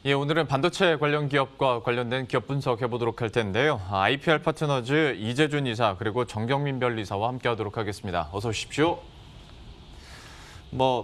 예, 오늘은 반도체 관련 기업과 관련된 기업 분석해 보도록 할 텐데요. IPR 파트너즈 이재준 이사 그리고 정경민 변리사와 함께하도록 하겠습니다. 어서 오십시오.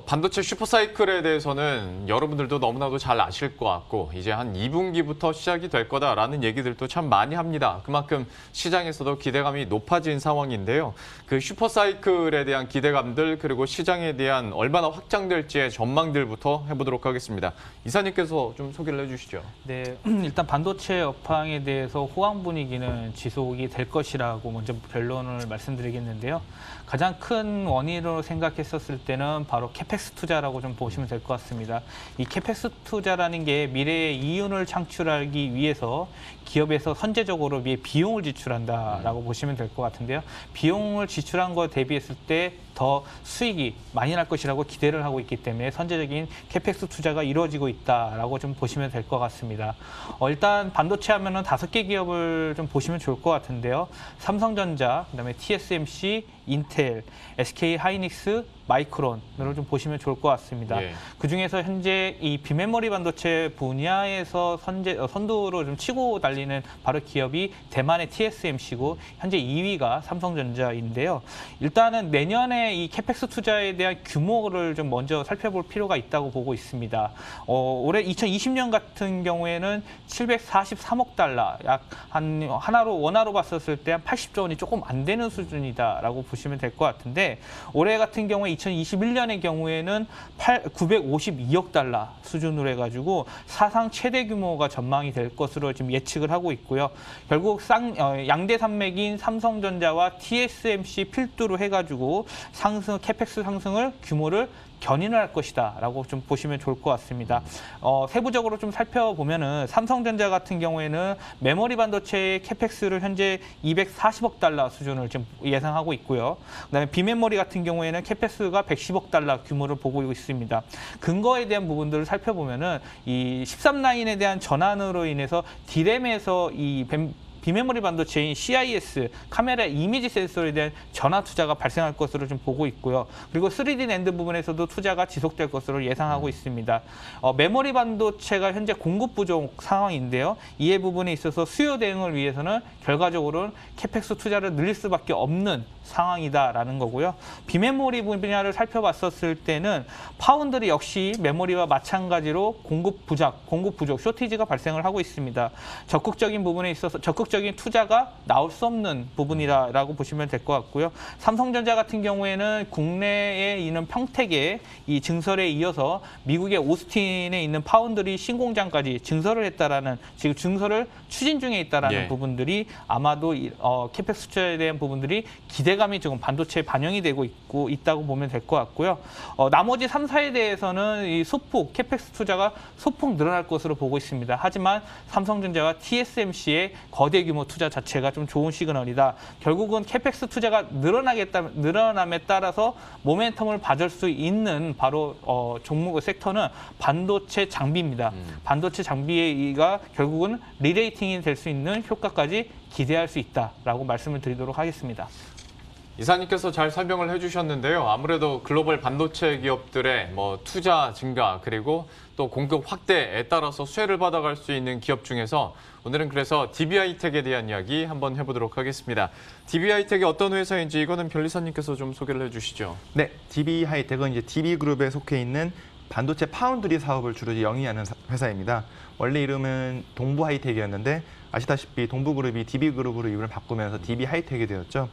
반도체 슈퍼사이클에 대해서는 여러분들도 너무나도 잘 아실 것 같고 이제 한 2분기부터 시작이 될 거다라는 얘기들도 참 많이 합니다. 그만큼 시장에서도 기대감이 높아진 상황인데요. 그 슈퍼사이클에 대한 기대감들 그리고 시장에 대한 얼마나 확장될지의 전망들부터 해보도록 하겠습니다. 이사님께서 좀 소개를 해주시죠. 네, 일단 반도체 업황에 대해서 호황 분위기는 지속이 될 것이라고 먼저 결론을 말씀드리겠는데요. 가장 큰 원인으로 생각했었을 때는 바로 캐펙스 투자라고 좀 보시면 될 것 같습니다. 이 캐펙스 투자라는 게 미래의 이윤을 창출하기 위해서 기업에서 선제적으로 비용을 지출한다라고 보시면 될 것 같은데요. 비용을 지출한 거에 대비했을 때 더 수익이 많이 날 것이라고 기대를 하고 있기 때문에 선제적인 캐펙스 투자가 이루어지고 있다라고 좀 보시면 될 것 같습니다. 일단 반도체 하면은 5개 기업을 좀 보시면 좋을 것 같은데요. 삼성전자, 그다음에 TSMC, 인텔, SK 하이닉스, 마이크론으로 좀 보시면 좋을 것 같습니다. 예. 그중에서 현재 이 비메모리 반도체 분야에서 선두로 좀 치고 달리는 바로 기업이 대만의 TSMC고 현재 2위가 삼성전자인데요. 일단은 내년에 이 캐펙스 투자에 대한 규모를 좀 먼저 살펴볼 필요가 있다고 보고 있습니다. 올해 2020년 같은 경우에는 743억 달러, 약 한 원화로 봤었을 때 한 80조 원이 조금 안 되는 수준이다라고 보시면 될 것 같은데 올해 같은 경우에 2021년의 경우에는 952억 달러 수준으로 해가지고 사상 최대 규모가 전망이 될 것으로 지금 예측을 하고 있고요. 결국 양대 산맥인 삼성전자와 TSMC 필두로 해가지고 캐펙스 상승을 규모를 견인을 할 것이다라고 좀 보시면 좋을 것 같습니다. 세부적으로 좀 살펴보면은 삼성전자 같은 경우에는 메모리 반도체의 캐펙스를 현재 240억 달러 수준을 지금 예상하고 있고요. 그다음에 비메모리 같은 경우에는 캐펙스가 110억 달러 규모를 보고 있습니다. 근거에 대한 부분들을 살펴보면은 이 13라인에 대한 전환으로 인해서 D램에서 이 비메모리 반도체인 CIS, 카메라 이미지 센서에 대한 전환 투자가 발생할 것으로 좀 보고 있고요. 그리고 3D 낸드 부분에서도 투자가 지속될 것으로 예상하고 있습니다. 메모리 반도체가 현재 공급 부족 상황인데요. 이에 부분에 있어서 수요 대응을 위해서는 결과적으로는 캐펙스 투자를 늘릴 수밖에 없는 상황이다라는 거고요. 비메모리 분야를 살펴봤었을 때는 파운드리 역시 메모리와 마찬가지로 공급 부족, 쇼티지가 발생을 하고 있습니다. 적극적인 부분에 있어서 적극적인 투자가 나올 수 없는 부분이라고 보시면 될 것 같고요. 삼성전자 같은 경우에는 국내에 있는 평택의 이 증설에 이어서 미국의 오스틴에 있는 파운드리 신공장까지 증설을 했다라는 지금 증설을 추진 중에 있다라는 예. 부분들이 아마도 캐펙스 투자에 대한 부분들이 기대감이 조금 반도체에 반영이 되고 있다고 보면 될 것 같고요. 나머지 3사에 대해서는 이 캐펙스 투자가 소폭 늘어날 것으로 보고 있습니다. 하지만 삼성전자와 TSMC의 거대 규모 투자 자체가 좀 좋은 시그널이다. 결국은 캐펙스 투자가 늘어남에 따라서 모멘텀을 받을 수 있는 바로 종목 섹터는 반도체 장비입니다. 반도체 장비가 결국은 리레이팅이 될 수 있는 효과까지 기대할 수 있다라고 말씀을 드리도록 하겠습니다. 이사님께서 잘 설명을 해주셨는데요. 아무래도 글로벌 반도체 기업들의 투자 증가 그리고 또 공급 확대에 따라서 수혜를 받아갈 수 있는 기업 중에서 오늘은 그래서 DB하이텍에 대한 이야기 한번 해보도록 하겠습니다. DB하이텍이 어떤 회사인지 이거는 변리사님께서 좀 소개를 해주시죠. 네, DB하이텍은 이제 DB그룹에 속해 있는 반도체 파운드리 사업을 주로 영위하는 회사입니다. 원래 이름은 동부하이텍이었는데 아시다시피 동부그룹이 DB그룹으로 이름을 바꾸면서 DB하이텍이 되었죠.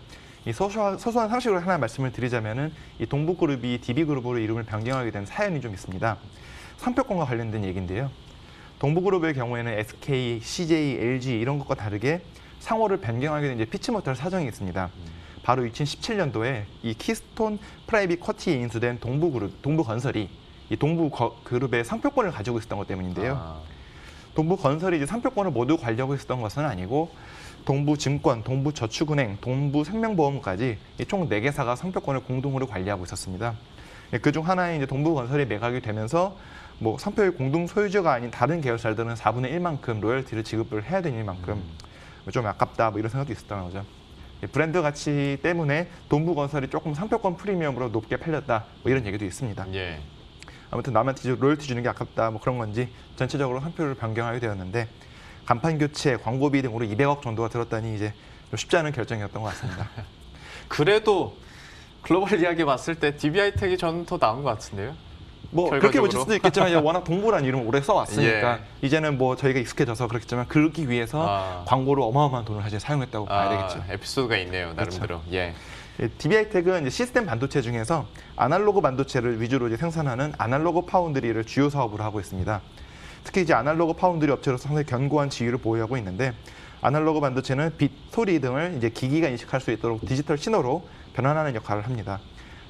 이 소소한 상식으로 하나 말씀을 드리자면은 이 동부그룹이 DB그룹으로 이름을 변경하게 된 사연이 좀 있습니다. 상표권과 관련된 얘기인데요. 동부그룹의 경우에는 SK, CJ, LG 이런 것과 다르게 상호를 변경하게 된 이제 피츠모터 사정이 있습니다. 바로 2017년도에 이 키스톤 프라이빗 쿼티에 인수된 동부건설이 이 동부그룹의 상표권을 가지고 있었던 것 때문인데요. 동부건설이 이제 상표권을 모두 관리하고 있었던 것은 아니고 동부증권, 동부저축은행, 동부생명보험까지 총 4개사가 상표권을 공동으로 관리하고 있었습니다. 그중 하나인 이제 동부건설이 매각이 되면서 상표의 공동 소유주가 아닌 다른 계열사들은 4분의 1만큼 로열티를 지급을 해야 되는 만큼 좀 아깝다 이런 생각도 있었던 거죠. 브랜드 가치 때문에 동부건설이 조금 상표권 프리미엄으로 높게 팔렸다 이런 얘기도 있습니다. 예. 아무튼 남한테 로열티 주는 게 아깝다 뭐 그런 건지 전체적으로 상표를 변경하게 되었는데 간판 교체, 광고비 등으로 200억 정도가 들었다니 이제 좀 쉽지 않은 결정이었던 것 같습니다. 그래도 글로벌 이야기 봤을 때 DB하이텍이 저는 더 나은 것 같은데요. 뭐 그렇게 결과적으로. 보실 수도 있겠지만 이제 워낙 동부라는 이름을 오래 써왔으니까 이제는 뭐 저희가 익숙해져서 그렇겠지만 그러기 위해서 광고로 어마어마한 돈을 사실 사용했다고 봐야 되겠죠. 에피소드가 있네요, 나름대로. 예. DB하이텍은 이제 시스템 반도체 중에서 아날로그 반도체를 위주로 이제 생산하는 아날로그 파운드리를 주요 사업으로 하고 있습니다. 특히 이제 아날로그 파운드리 업체로서 상당히 견고한 지위를 보유하고 있는데 아날로그 반도체는 빛, 소리 등을 이제 기기가 인식할 수 있도록 디지털 신호로 변환하는 역할을 합니다.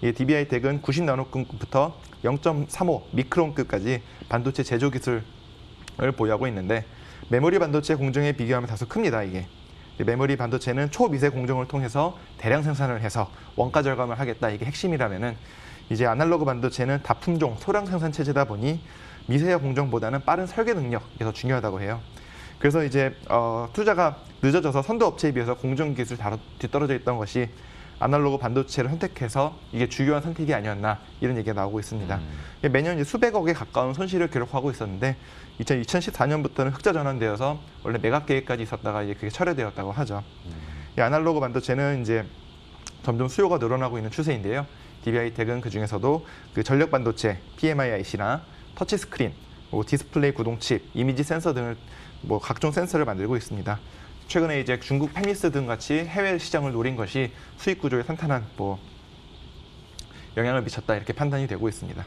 이 DB하이텍은 90나노급부터 0.35 미크론급까지 반도체 제조 기술을 보유하고 있는데 메모리 반도체 공정에 비교하면 다소 큽니다. 이게 메모리 반도체는 초미세 공정을 통해서 대량 생산을 해서 원가 절감을 하겠다. 이게 핵심이라면은 이제 아날로그 반도체는 다품종 소량 생산 체제다 보니 미세화 공정보다는 빠른 설계 능력이 더 중요하다고 해요. 그래서 이제 투자가 늦어져서 선도 업체에 비해서 공정 기술 뒤떨어져 있던 것이 아날로그 반도체를 선택해서 이게 주요한 선택이 아니었나 이런 얘기가 나오고 있습니다. 매년 이제 수백억에 가까운 손실을 기록하고 있었는데 2014년부터는 흑자 전환되어서 원래 매각 계획까지 있었다가 이제 그게 철회되었다고 하죠. 이 아날로그 반도체는 이제 점점 수요가 늘어나고 있는 추세인데요. DB하이텍은 그 중에서도 그 전력 반도체, PMIC나 터치 스크린, 뭐 디스플레이 구동칩, 이미지 센서 등을 뭐 각종 센서를 만들고 있습니다. 최근에 이제 중국 페미스 등 같이 해외 시장을 노린 것이 수익 구조에 탄탄한 뭐 영향을 미쳤다 이렇게 판단이 되고 있습니다.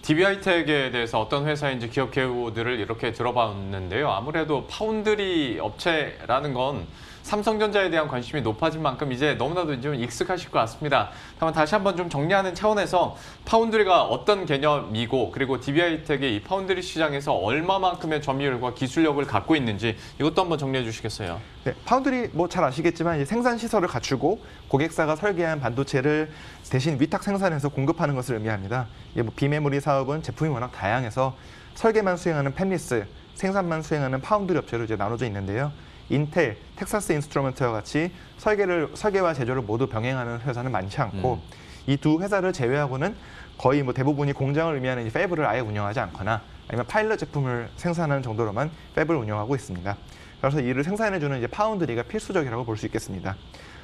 DB하이텍에 대해서 어떤 회사인지 기업 개요들을 이렇게 들어봤는데요. 아무래도 파운드리 업체라는 건 삼성전자에 대한 관심이 높아진 만큼 이제 너무나도 좀 익숙하실 것 같습니다. 다만 다시 한번 좀 정리하는 차원에서 파운드리가 어떤 개념이고 그리고 DB하이텍이 이 파운드리 시장에서 얼마만큼의 점유율과 기술력을 갖고 있는지 이것도 한번 정리해 주시겠어요? 네, 파운드리 뭐 잘 아시겠지만 이제 생산 시설을 갖추고 고객사가 설계한 반도체를 대신 위탁 생산해서 공급하는 것을 의미합니다. 이게 뭐 비메모리 사업은 제품이 워낙 다양해서 설계만 수행하는 팹리스, 생산만 수행하는 파운드리 업체로 이제 나눠져 있는데요. 인텔, 텍사스 인스트루먼트와 같이 설계와 제조를 모두 병행하는 회사는 많지 않고 이 두 회사를 제외하고는 거의 뭐 대부분이 공장을 의미하는 이 팹을 아예 운영하지 않거나 아니면 파일럿 제품을 생산하는 정도로만 팹을 운영하고 있습니다. 그래서 이를 생산해주는 이제 파운드리가 필수적이라고 볼 수 있겠습니다.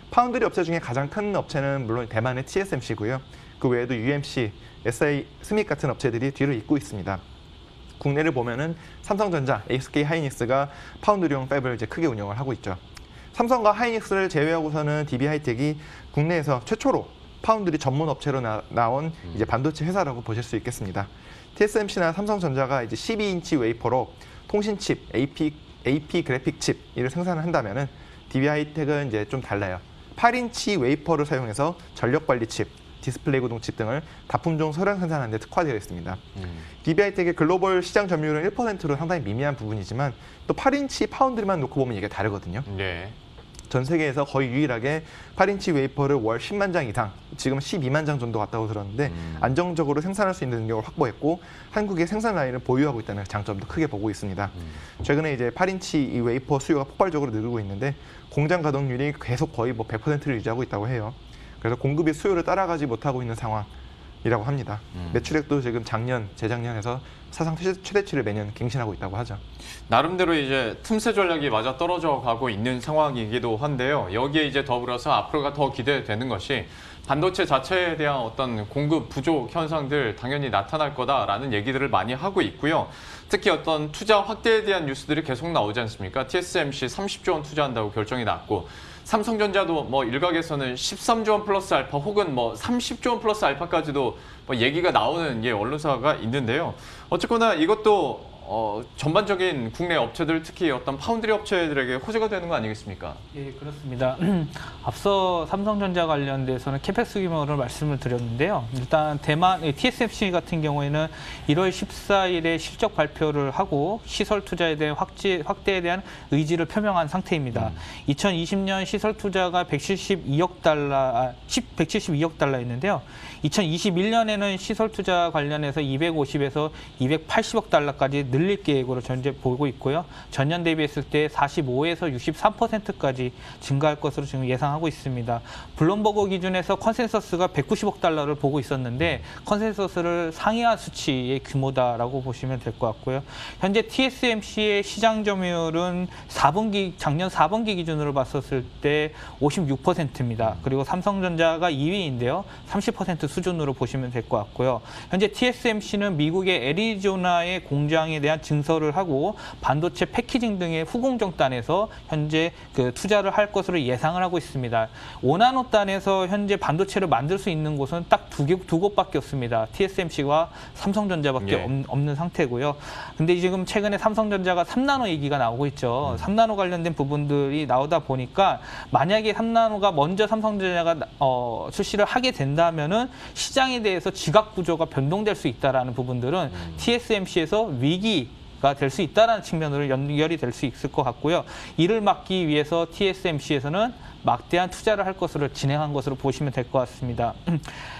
파운드리 업체 중에 가장 큰 업체는 물론 대만의 TSMC고요. 그 외에도 UMC, SI, 스믹 같은 업체들이 뒤를 잇고 있습니다. 국내를 보면은 삼성전자, SK 하이닉스가 파운드리용 팹을 이제 크게 운영을 하고 있죠. 삼성과 하이닉스를 제외하고서는 DB하이텍이 국내에서 최초로 파운드리 전문 업체로 나온 이제 반도체 회사라고 보실 수 있겠습니다. TSMC나 삼성전자가 이제 12인치 웨이퍼로 통신칩, AP 그래픽 칩 이를 생산을 한다면은 DB하이텍은 이제 좀 달라요. 8인치 웨이퍼를 사용해서 전력 관리 칩, 디스플레이 구동칩 등을 다품종 소량 생산하는 데 특화되어 있습니다. DB하이텍의 글로벌 시장 점유율은 1%로 상당히 미미한 부분이지만 또 8인치 파운드리만 놓고 보면 이게 다르거든요. 네. 전 세계에서 거의 유일하게 8인치 웨이퍼를 월 10만 장 이상, 지금 12만 장 정도 갔다고 들었는데 안정적으로 생산할 수 있는 능력을 확보했고 한국의 생산 라인을 보유하고 있다는 장점도 크게 보고 있습니다. 최근에 이제 8인치 이 웨이퍼 수요가 폭발적으로 늘고 있는데 공장 가동률이 계속 거의 뭐 100%를 유지하고 있다고 해요. 그래서 공급이 수요를 따라가지 못하고 있는 상황이라고 합니다. 매출액도 지금 작년, 재작년에서 사상 최대치를 매년 갱신하고 있다고 하죠. 나름대로 이제 틈새 전략이 맞아 떨어져 가고 있는 상황이기도 한데요. 여기에 이제 더불어서 앞으로가 더 기대되는 것이 반도체 자체에 대한 어떤 공급 부족 현상들 당연히 나타날 거다라는 얘기들을 많이 하고 있고요. 특히 어떤 투자 확대에 대한 뉴스들이 계속 나오지 않습니까? TSMC 30조 원 투자한다고 결정이 났고 삼성전자도 뭐 일각에서는 13조 원 플러스 알파 혹은 뭐 30조 원 플러스 알파까지도 뭐 얘기가 나오는 게 언론사가 있는데요. 어쨌거나 이것도 전반적인 국내 업체들 특히 어떤 파운드리 업체들에게 호재가 되는 거 아니겠습니까? 예, 그렇습니다. 앞서 삼성전자 관련돼서는 캐펙스 규모를 말씀을 드렸는데요. 일단 대만 TSMC 같은 경우에는 1월 14일에 실적 발표를 하고 시설 투자에 대한 확대에 대한 의지를 표명한 상태입니다. 2020년 시설 투자가 172억 달러였는데요. 2021년에는 시설 투자 관련해서 250에서 280억 달러까지 늘릴 계획으로 현재 보고 있고요. 전년 대비했을 때 45에서 63%까지 증가할 것으로 지금 예상하고 있습니다. 블룸버그 기준에서 컨센서스가 190억 달러를 보고 있었는데 컨센서스를 상회한 수치의 규모다라고 보시면 될 것 같고요. 현재 TSMC의 시장 점유율은 작년 4분기 기준으로 봤었을 때 56%입니다. 그리고 삼성전자가 2위인데요. 30% 수준으로 보시면 될 것 같고요. 현재 TSMC는 미국의 애리조나의 공장에 대한 증설을 하고 반도체 패키징 등의 후공정단에서 현재 그 투자를 할 것으로 예상을 하고 있습니다. 5나노단에서 현재 반도체를 만들 수 있는 곳은 딱 두 곳밖에 없습니다. TSMC와 삼성전자밖에 없는 상태고요. 근데 지금 최근에 삼성전자가 3나노 얘기가 나오고 있죠. 3나노 관련된 부분들이 나오다 보니까 만약에 3나노가 먼저 삼성전자가 출시를 하게 된다면은 시장에 대해서 지각 구조가 변동될 수 있다라는 부분들은 TSMC에서 위기가 될 수 있다는 측면으로 연결이 될 수 있을 것 같고요. 이를 막기 위해서 TSMC에서는 막대한 투자를 할 것으로 진행한 것으로 보시면 될 것 같습니다.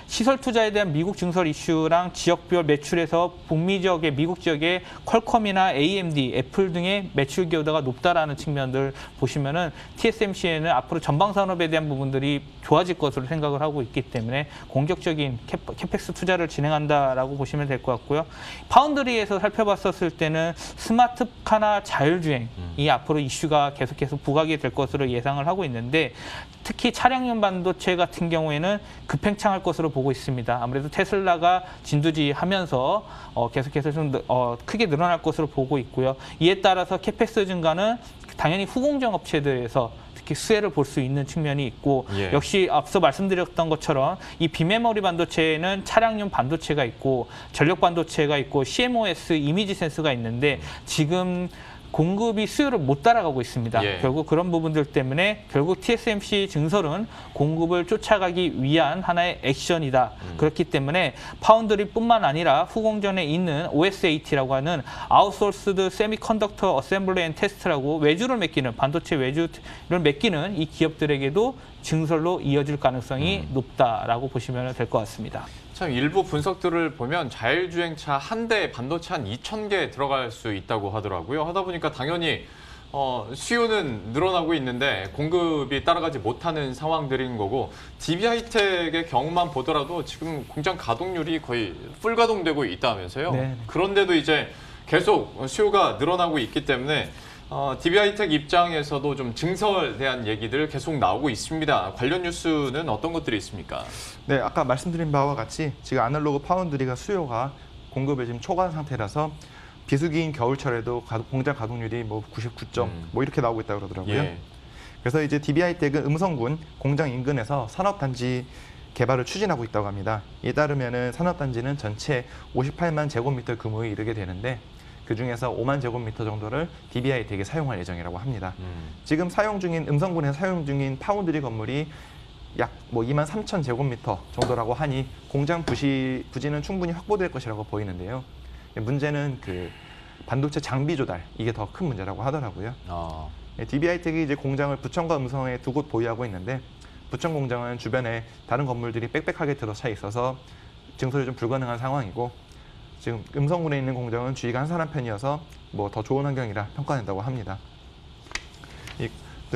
시설 투자에 대한 미국 증설 이슈랑 지역별 매출에서 북미 지역의 미국 지역의 퀄컴이나 AMD, 애플 등의 매출 기여도가 높다라는 측면들 보시면은 TSMC에는 앞으로 전방 산업에 대한 부분들이 좋아질 것으로 생각을 하고 있기 때문에 공격적인 캐펙스 투자를 진행한다라고 보시면 될 것 같고요. 파운드리에서 살펴봤었을 때는 스마트카나 자율주행이 앞으로 이슈가 계속해서 부각이 될 것으로 예상을 하고 있는데 특히 차량용 반도체 같은 경우에는 급팽창할 것으로 보고 있습니다. 아무래도 테슬라가 진두지하면서 계속해서 좀 크게 늘어날 것으로 보고 있고요. 이에 따라서 캐펙스 증가는 당연히 후공정 업체들에서 특히 수혜를 볼 수 있는 측면이 있고 역시 앞서 말씀드렸던 것처럼 이 비메모리 반도체에는 차량용 반도체가 있고 전력 반도체가 있고 CMOS 이미지 센서가 있는데 지금 공급이 수요를 못 따라가고 있습니다. 결국 그런 부분들 때문에 결국 TSMC 증설은 공급을 쫓아가기 위한 하나의 액션이다. 그렇기 때문에 파운드리뿐만 아니라 후공정에 있는 OSAT라고 하는 아웃소스드 세미컨덕터 어셈블리 앤 테스트라고 외주를 맡기는 반도체 외주를 맡기는 이 기업들에게도 증설로 이어질 가능성이 높다라고 보시면 될 것 같습니다. 참 일부 분석들을 보면 자율주행차 한 대 반도체 한 2,000개 들어갈 수 있다고 하더라고요. 하다 보니까 당연히 수요는 늘어나고 있는데 공급이 따라가지 못하는 상황들인 거고 DB하이텍의 경우만 보더라도 지금 공장 가동률이 거의 풀 가동되고 있다면서요. 네. 그런데도 이제 계속 수요가 늘어나고 있기 때문에 DB하이텍 입장에서도 좀 증설에 대한 얘기들 계속 나오고 있습니다. 관련 뉴스는 어떤 것들이 있습니까? 네, 아까 말씀드린 바와 같이 지금 아날로그 파운드리가 수요가 공급을 지금 초과한 상태라서 비수기인 겨울철에도 공장 가동률이 뭐 99점 뭐 이렇게 나오고 있다고 그러더라고요. 그래서 이제 DB하이텍은 음성군 공장 인근에서 산업단지 개발을 추진하고 있다고 합니다. 이에 따르면은 산업단지는 전체 58만 제곱미터 규모에 이르게 되는데 그중에서 5만 제곱미터 정도를 DB하이텍에 사용할 예정이라고 합니다. 지금 사용 중인 음성군에서 사용 중인 파운드리 건물이 약 뭐 2만 3천 제곱미터 정도라고 하니 공장 부지는 충분히 확보될 것이라고 보이는데요. 문제는 그 반도체 장비 조달 이게 더 큰 문제라고 하더라고요. DB하이텍이 이제 공장을 부천과 음성에 두 곳 보유하고 있는데 부천 공장은 주변에 다른 건물들이 빽빽하게 들어차 있어서 증설이 좀 불가능한 상황이고 지금 음성군에 있는 공장은 주의가 한산한 편이어서 뭐 더 좋은 환경이라 평가된다고 합니다.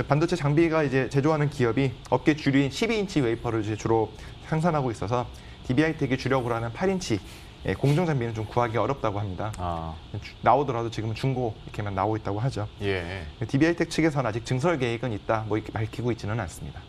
반도체 장비가 이제 제조하는 기업이 업계 주류인 12인치 웨이퍼를 이제 주로 생산하고 있어서 DB하이텍이 주력으로 하는 8인치 공정 장비는 좀 구하기 어렵다고 합니다. 나오더라도 지금은 중고 이렇게만 나오고 있다고 하죠. DB하이텍 측에서는 아직 증설 계획은 있다, 뭐 이렇게 밝히고 있지는 않습니다.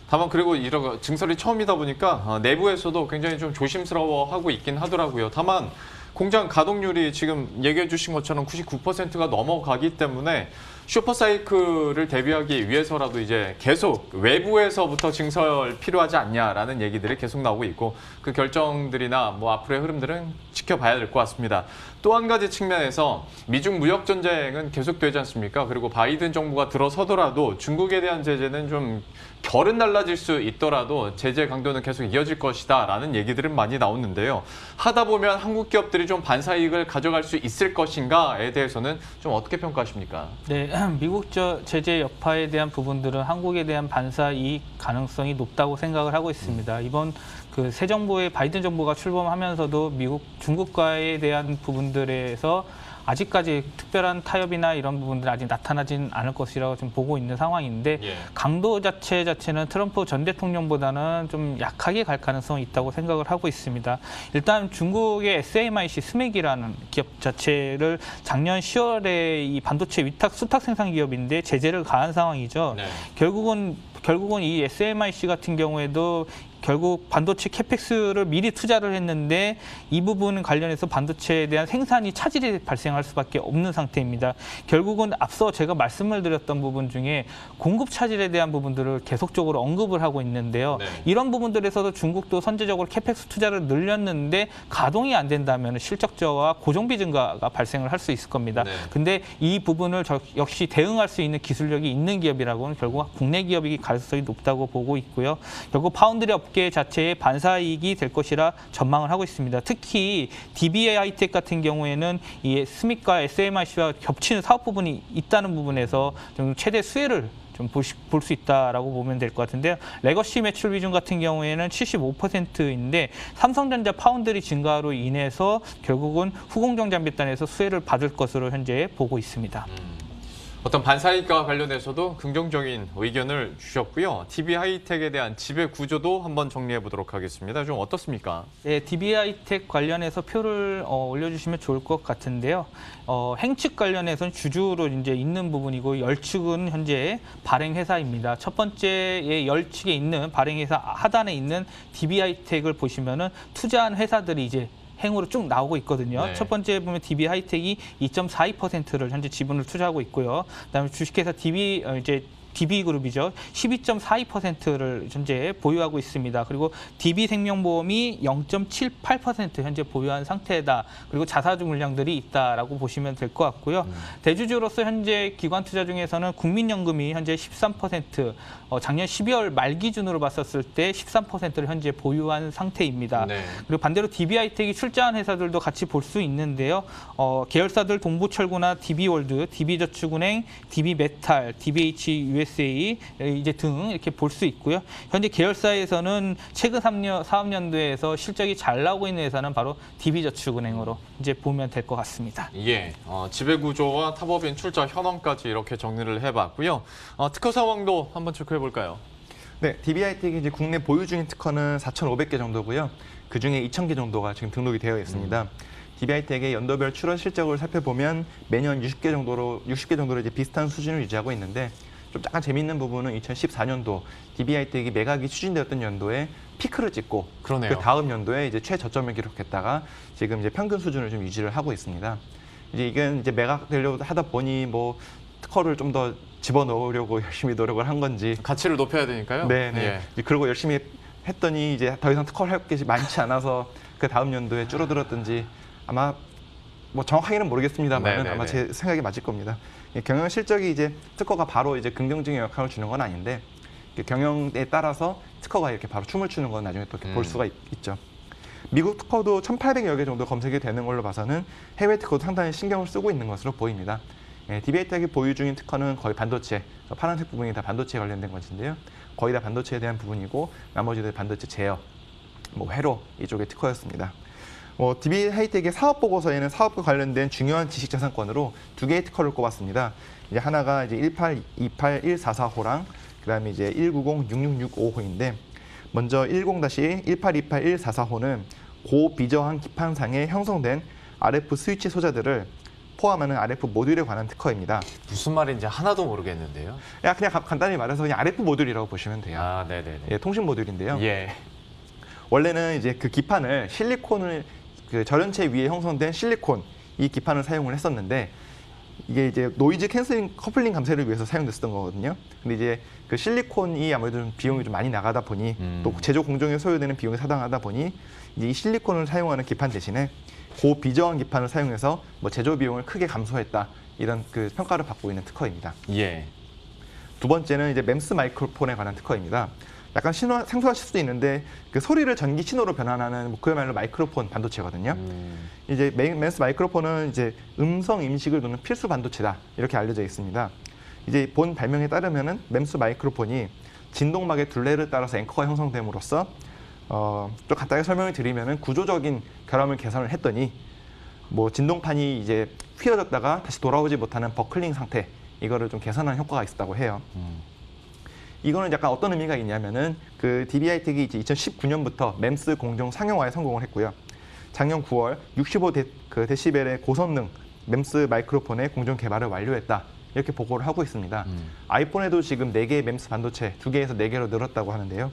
다만 그리고 이런 증설이 처음이다 보니까 내부에서도 굉장히 좀 조심스러워하고 있긴 하더라고요. 다만 공장 가동률이 지금 얘기해 주신 것처럼 99%가 넘어가기 때문에 슈퍼사이클을 대비하기 위해서라도 이제 계속 외부에서부터 증설 필요하지 않냐라는 얘기들이 계속 나오고 있고 그 결정들이나 뭐 앞으로의 흐름들은 지켜봐야 될 것 같습니다. 또 한 가지 측면에서 미중 무역 전쟁은 계속되지 않습니까? 그리고 바이든 정부가 들어서더라도 중국에 대한 제재는 좀 결은 달라질 수 있더라도 제재 강도는 계속 이어질 것이다라는 얘기들은 많이 나오는데요. 하다 보면 한국 기업들이 좀 반사이익을 가져갈 수 있을 것인가에 대해서는 좀 어떻게 평가하십니까? 네, 미국 제재 여파에 대한 부분들은 한국에 대한 반사이익 가능성이 높다고 생각을 하고 있습니다. 이번 그 새 정부의 바이든 정부가 출범하면서도 중국과에 대한 부분들에서 아직까지 특별한 타협이나 이런 부분들 아직 나타나진 않을 것이라고 좀 보고 있는 상황인데 예. 강도 자체는 트럼프 전 대통령보다는 좀 약하게 갈 가능성이 있다고 생각을 하고 있습니다. 일단 중국의 SMIC 스맥이라는 기업 자체를 작년 10월에 이 반도체 위탁 수탁 생산 기업인데 제재를 가한 상황이죠. 네. 결국은 이 SMIC 같은 경우에도 결국 반도체 캐펙스를 미리 투자를 했는데 이 부분 관련해서 반도체에 대한 생산이 차질이 발생할 수밖에 없는 상태입니다. 결국은 앞서 제가 말씀을 드렸던 부분 중에 공급 차질에 대한 부분들을 계속적으로 언급을 하고 있는데요. 네. 이런 부분들에서도 중국도 선제적으로 캐펙스 투자를 늘렸는데 가동이 안 된다면 실적 저하와 고정비 증가가 발생을 할 수 있을 겁니다. 네. 근데 이 부분을 역시 대응할 수 있는 기술력이 있는 기업이라고는 결국 국내 기업이 가능성이 높다고 보고 있고요. 결국 파운드리 업계 자체의 반사이익이 될 것이라 전망을 하고 있습니다. 특히 DBA 하이텍 같은 경우에는 이 스믹과 SMIC와 겹치는 사업 부분이 있다는 부분에서 좀 최대 수혜를 좀 볼 수 있다라고 보면 될 것 같은데요. 레거시 매출 비중 같은 경우에는 75%인데 삼성전자 파운드리 증가로 인해서 결국은 후공정 장비단에서 수혜를 받을 것으로 현재 보고 있습니다. 어떤 반사이익과 관련해서도 긍정적인 의견을 주셨고요. DB 하이텍에 대한 지배 구조도 한번 정리해 보도록 하겠습니다. 좀 어떻습니까? 네, DB 하이텍 관련해서 표를 올려주시면 좋을 것 같은데요. 행측 관련해서는 주주로 이제 있는 부분이고 열측은 현재 발행 회사입니다. 첫 번째의 열측에 있는 발행 회사 하단에 있는 DB 하이텍을 보시면은 투자한 회사들이 이제 행으로 쭉 나오고 있거든요. 네. 첫 번째 보면 DB 하이텍이 2.42%를 현재 지분을 투자하고 있고요. 그다음에 주식회사 DB그룹이죠. 12.42%를 현재 보유하고 있습니다. 그리고 DB생명보험이 0.78% 현재 보유한 상태다. 그리고 자사주 물량들이 있다라고 보시면 될 것 같고요. 대주주로서 현재 기관 투자 중에서는 국민연금이 현재 13%, 작년 12월 말 기준으로 봤었을 때 13%를 현재 보유한 상태입니다. 네. 그리고 반대로 DB하이텍이 출자한 회사들도 같이 볼 수 있는데요. 계열사들 동부철구나 DB월드, DB저축은행, DB메탈, DBH USA 이제 등 이렇게 볼 수 있고요. 현재 계열사에서는 최근 사업년도에서 실적이 잘 나오고 있는 회사는 바로 DB저축은행으로 이제 보면 될 것 같습니다. 예, 지배 구조와 탑업인 출자 현황까지 이렇게 정리를 해봤고요. 특허 상황도 한번 체크해 볼까요? 네, DB 하이텍이 이제 국내 보유 중인 특허는 4,500개 정도고요. 그 중에 2,000개 정도가 지금 등록이 되어 있습니다. DB 하이텍의 연도별 출원 실적을 살펴보면 매년 60개 정도로 이제 비슷한 수준을 유지하고 있는데 좀 약간 재미있는 부분은 2014년도 DB 하이텍이 매각이 추진되었던 연도에 피크를 찍고 그러네요. 그 다음 연도에 이제 최저점을 기록했다가 지금 이제 평균 수준을 좀 유지를 하고 있습니다. 이제 이건 이제 매각되려고 하다 보니 뭐 특허를 좀 더 집어넣으려고 열심히 노력을 한 건지 가치를 높여야 되니까요. 네네. 예. 그리고 열심히 했더니 이제 더 이상 특허를 할 게 많지 않아서 그 다음 연도에 줄어들었든지 아마 뭐 정확하게는 모르겠습니다만 네네네. 아마 제 생각이 맞을 겁니다. 경영 실적이 이제 특허가 바로 이제 긍정적인 역할을 주는 건 아닌데 경영에 따라서 특허가 이렇게 바로 춤을 추는 건 나중에 또 볼 수가 있죠. 미국 특허도 1,800여 개 정도 검색이 되는 걸로 봐서는 해외 특허도 상당히 신경을 쓰고 있는 것으로 보입니다. DB 하이텍이 보유 중인 특허는 거의 반도체, 파란색 부분이 다 반도체에 관련된 것인데요. 거의 다 반도체에 대한 부분이고 나머지는 반도체 제어, 뭐 회로 이쪽의 특허였습니다. DB 하이텍의 사업 보고서에는 사업과 관련된 중요한 지식자산권으로 2개의 특허를 꼽았습니다. 이제 하나가 이제 1828144호랑 그다음에 이제 1906665호인데 먼저 10-1828144호는 고비저항 기판상에 형성된 RF 스위치 소자들을 포함하는 RF 모듈에 관한 특허입니다. 무슨 말인지 하나도 모르겠는데요. 그냥 간단히 말해서 그냥 RF 모듈이라고 보시면 돼요. 아, 네네네. 예, 통신 모듈인데요. 예. 원래는 이제 그 기판을 실리콘을 그 절연체 위에 형성된 실리콘 이 기판을 사용을 했었는데 이게 이제 노이즈 캔슬링 커플링 감쇄를 위해서 사용됐었던 거거든요. 근데 이제 그 실리콘이 아무래도 좀 비용이 좀 많이 나가다 보니 또 제조 공정에 소요되는 비용이 상당하다 보니 이제 이 실리콘을 사용하는 기판 대신에 고비저항 기판을 사용해서 뭐 제조 비용을 크게 감소했다 이런 그 평가를 받고 있는 특허입니다. 예. 두 번째는 이제 멤스 마이크로폰에 관한 특허입니다. 약간 생소하실 수도 있는데 그 소리를 전기 신호로 변환하는 뭐 그야말로 마이크로폰 반도체거든요. 이제 멤스 마이크로폰은 이제 음성 인식을 돕는 필수 반도체다 이렇게 알려져 있습니다. 이제 본 발명에 따르면은 멤스 마이크로폰이 진동막의 둘레를 따라서 앵커가 형성됨으로써 좀 간단하게 설명을 드리면은 구조적인 결함을 개선을 했더니 뭐 진동판이 이제 휘어졌다가 다시 돌아오지 못하는 버클링 상태, 이거를 좀 개선하는 효과가 있었다고 해요. 이거는 약간 어떤 의미가 있냐면은 그 DBH텍이 이제 2019년부터 멤스 공정 상용화에 성공을 했고요. 작년 9월 65데시벨의 고성능 멤스 마이크로폰의 공정 개발을 완료했다. 이렇게 보고를 하고 있습니다. 아이폰에도 지금 4개의 멤스 반도체 2개에서 4개로 늘었다고 하는데요.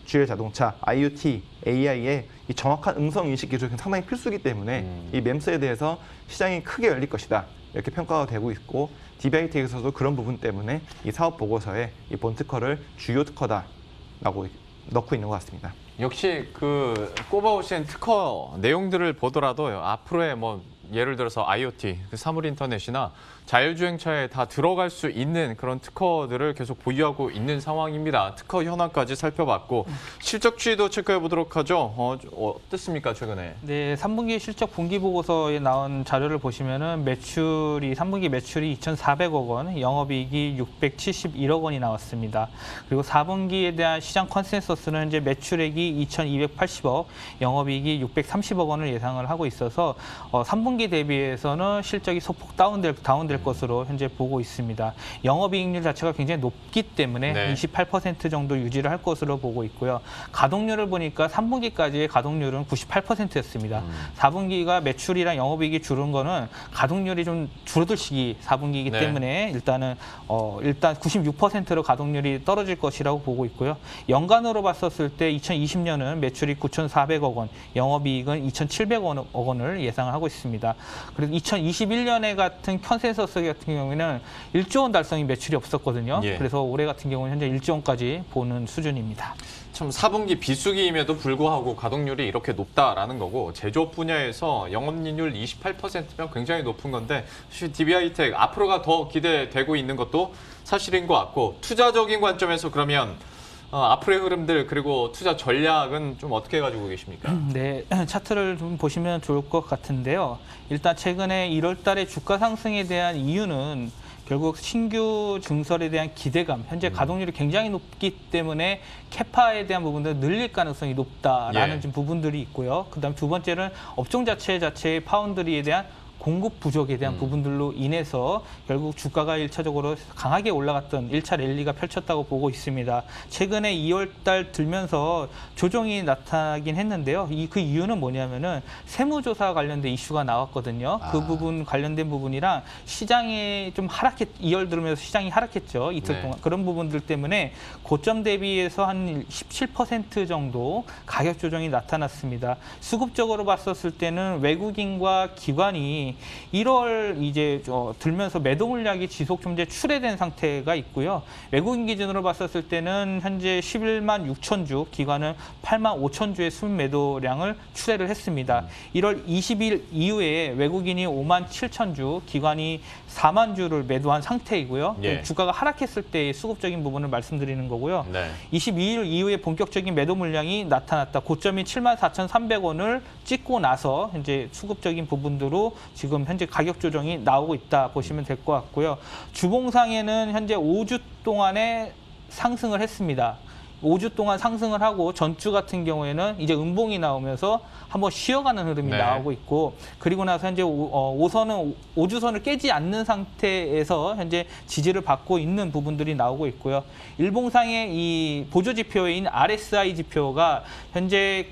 주요 자동차, IoT, AI의 이 정확한 음성 인식 기술이 상당히 필수이기 때문에 이 멤스에 대해서 시장이 크게 열릴 것이다. 이렇게 평가가 되고 있고 DBH텍에서도 그런 부분 때문에 이 사업 보고서에 이 본 특허를 주요 특허다라고 넣고 있는 것 같습니다. 역시 그 꼽아오신 특허 내용들을 보더라도 앞으로의 뭐 예를 들어서 IoT, 사물 인터넷이나 자율주행차에 다 들어갈 수 있는 그런 특허들을 계속 보유하고 있는 상황입니다. 특허 현황까지 살펴봤고 실적 추이도 체크해 보도록 하죠. 어땠습니까 최근에? 네, 3분기 실적 분기 보고서에 나온 자료를 보시면은 3분기 매출이 2,400억 원, 영업이익이 671억 원이 나왔습니다. 그리고 4분기에 대한 시장 컨센서스는 이제 매출액이 2,280억, 영업이익이 630억 원을 예상을 하고 있어서 3분기 대비해서는 실적이 소폭 다운될 것으로 현재 보고 있습니다. 영업이익률 자체가 굉장히 높기 때문에 네. 28% 정도 유지를 할 것으로 보고 있고요. 가동률을 보니까 3분기까지의 가동률은 98%였습니다. 4분기가 매출이랑 영업이익이 줄은 거는 가동률이 좀 줄어들 시기 4분기이기 네. 때문에 일단 96%로 가동률이 떨어질 것이라고 보고 있고요. 연간으로 봤었을 때 2020년은 매출이 9,400억 원, 영업이익은 2,700억 원을 예상을 하고 있습니다. 그리고 2021년에 같은 컨센서스 같은 경우에는 1조 원 달성이 매출이 없었거든요. 예. 그래서 올해 같은 경우는 현재 1조 원까지 보는 수준입니다. 참 4분기 비수기임에도 불구하고 가동률이 이렇게 높다라는 거고 제조업 분야에서 영업이익률 28%면 굉장히 높은 건데 사실 DBH텍 앞으로가 더 기대되고 있는 것도 사실인 것 같고 투자적인 관점에서 그러면 앞으로의 흐름들 그리고 투자 전략은 좀 어떻게 가지고 계십니까? 네, 차트를 좀 보시면 좋을 것 같은데요. 일단 최근에 1월 달에 주가 상승에 대한 이유는 결국 신규 증설에 대한 기대감, 현재 가동률이 굉장히 높기 때문에 캐파에 대한 부분들은 늘릴 가능성이 높다라는 예. 좀 부분들이 있고요. 그다음 두 번째는 업종 자체의 파운드리에 대한 공급 부족에 대한 부분들로 인해서 결국 주가가 1차적으로 강하게 올라갔던 1차 랠리가 펼쳤다고 보고 있습니다. 최근에 2월 달 들면서 조정이 나타나긴 했는데요. 그 이유는 뭐냐면은 세무조사 관련된 이슈가 나왔거든요. 그 부분 관련된 부분이랑 시장이 좀 2월 들으면서 시장이 하락했죠. 이틀 네. 동안. 그런 부분들 때문에 고점 대비해서 한 17% 정도 가격 조정이 나타났습니다. 수급적으로 봤었을 때는 외국인과 기관이 1월 이제 들면서 매도 물량이 지속 좀 이제 출회된 상태가 있고요. 외국인 기준으로 봤었을 때는 현재 11만 6천 주, 기관은 8만 5천 주의 순매도량을 출회를 했습니다. 1월 20일 이후에 외국인이 5만 7천 주, 기관이 4만 주를 매도한 상태이고요. 예. 주가가 하락했을 때의 수급적인 부분을 말씀드리는 거고요. 네. 22일 이후에 본격적인 매도 물량이 나타났다. 고점이 74,300원을 찍고 나서 현재 수급적인 부분으로 지금 현재 가격 조정이 나오고 있다 보시면 될 것 같고요. 주봉상에는 현재 5주 동안에 상승을 했습니다. 5주 동안 상승을 하고 전주 같은 경우에는 이제 음봉이 나오면서 한번 쉬어가는 흐름이 네. 나오고 있고 그리고 나서 현재 5주선을 깨지 않는 상태에서 현재 지지를 받고 있는 부분들이 나오고 있고요. 일봉상의 이 보조 지표인 RSI 지표가 현재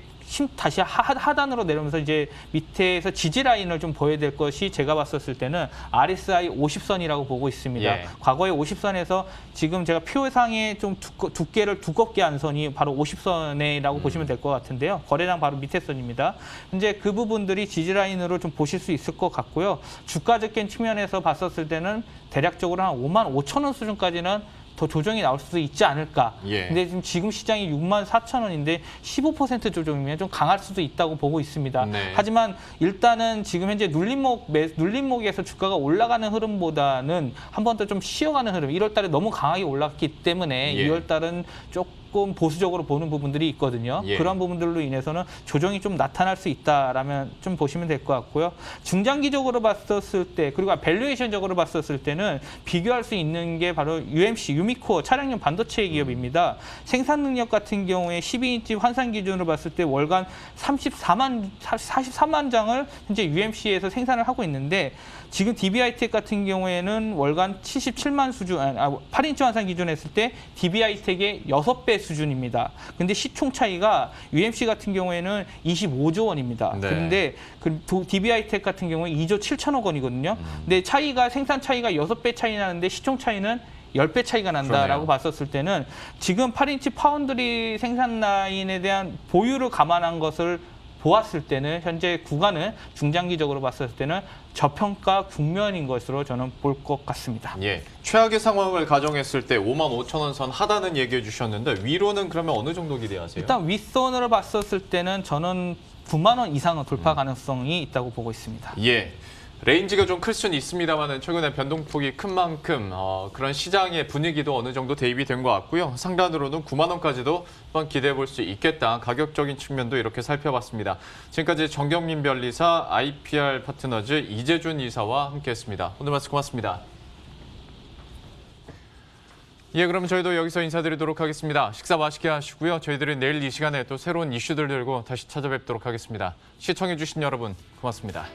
다시 하단으로 내려오면서 이제 밑에서 지지 라인을 좀 보여야 될 것이 제가 봤었을 때는 RSI 50선이라고 보고 있습니다. 예. 과거에 50선에서 지금 제가 표상에 좀 두께를 두껍게 한 선이 바로 50선이라고 보시면 될 것 같은데요. 거래량 바로 밑에 선입니다. 현재 그 부분들이 지지 라인으로 좀 보실 수 있을 것 같고요. 주가적인 측면에서 봤었을 때는 대략적으로 한 5만 5천 원 수준까지는 더 조정이 나올 수도 있지 않을까. 예. 근데 지금 시장이 6만 4천 원인데 15% 조정이면 좀 강할 수도 있다고 보고 있습니다. 네. 하지만 일단은 지금 현재 눌림목에서 주가가 올라가는 흐름보다는 한 번 더 좀 쉬어가는 흐름. 1월 달에 너무 강하게 올랐기 때문에 예. 2월 달은 조금 조금 보수적으로 보는 부분들이 있거든요. 예. 그런 부분들로 인해서는 조정이 좀 나타날 수 있다라면 좀 보시면 될 것 같고요. 중장기적으로 봤었을 때 그리고 밸류에이션적으로 봤었을 때는 비교할 수 있는 게 바로 UMC, 유미코어 차량용 반도체 기업입니다. 생산 능력 같은 경우에 12인치 환산 기준으로 봤을 때 월간 44만 장을 현재 UMC에서 생산을 하고 있는데 지금 DB하이텍 같은 경우에는 월간 77만 수준, 8인치 환산 기준 했을 때 DB하이텍의 6배 수준입니다. 근데 시총 차이가 UMC 같은 경우에는 25조 원입니다. 네. 그런데 DB하이텍 같은 경우에 2조 7천억 원이거든요. 근데 차이가 생산 차이가 6배 차이 나는데 시총 차이는 10배 차이가 난다라고 그러네요. 봤었을 때는 지금 8인치 파운드리 생산 라인에 대한 보유를 감안한 것을 보았을 때는 현재 구간은 중장기적으로 봤을 때는 저평가 국면인 것으로 저는 볼 것 같습니다. 예, 최악의 상황을 가정했을 때 5만 5천 원 선 하단은 얘기해 주셨는데 위로는 그러면 어느 정도 기대하세요? 일단 윗선으로 봤었을 때는 저는 9만 원 이상은 돌파 가능성이 있다고 보고 있습니다. 예. 레인지가 좀 클 수는 있습니다만 최근에 변동폭이 큰 만큼 그런 시장의 분위기도 어느 정도 대입이 된 것 같고요. 상단으로는 9만 원까지도 한번 기대해 볼 수 있겠다. 가격적인 측면도 이렇게 살펴봤습니다. 지금까지 정경민 변리사, IPR 파트너즈 이재준 이사와 함께했습니다. 오늘 말씀 고맙습니다. 예, 그럼 저희도 여기서 인사드리도록 하겠습니다. 식사 맛있게 하시고요. 저희들은 내일 이 시간에 또 새로운 이슈들 들고 다시 찾아뵙도록 하겠습니다. 시청해주신 여러분 고맙습니다.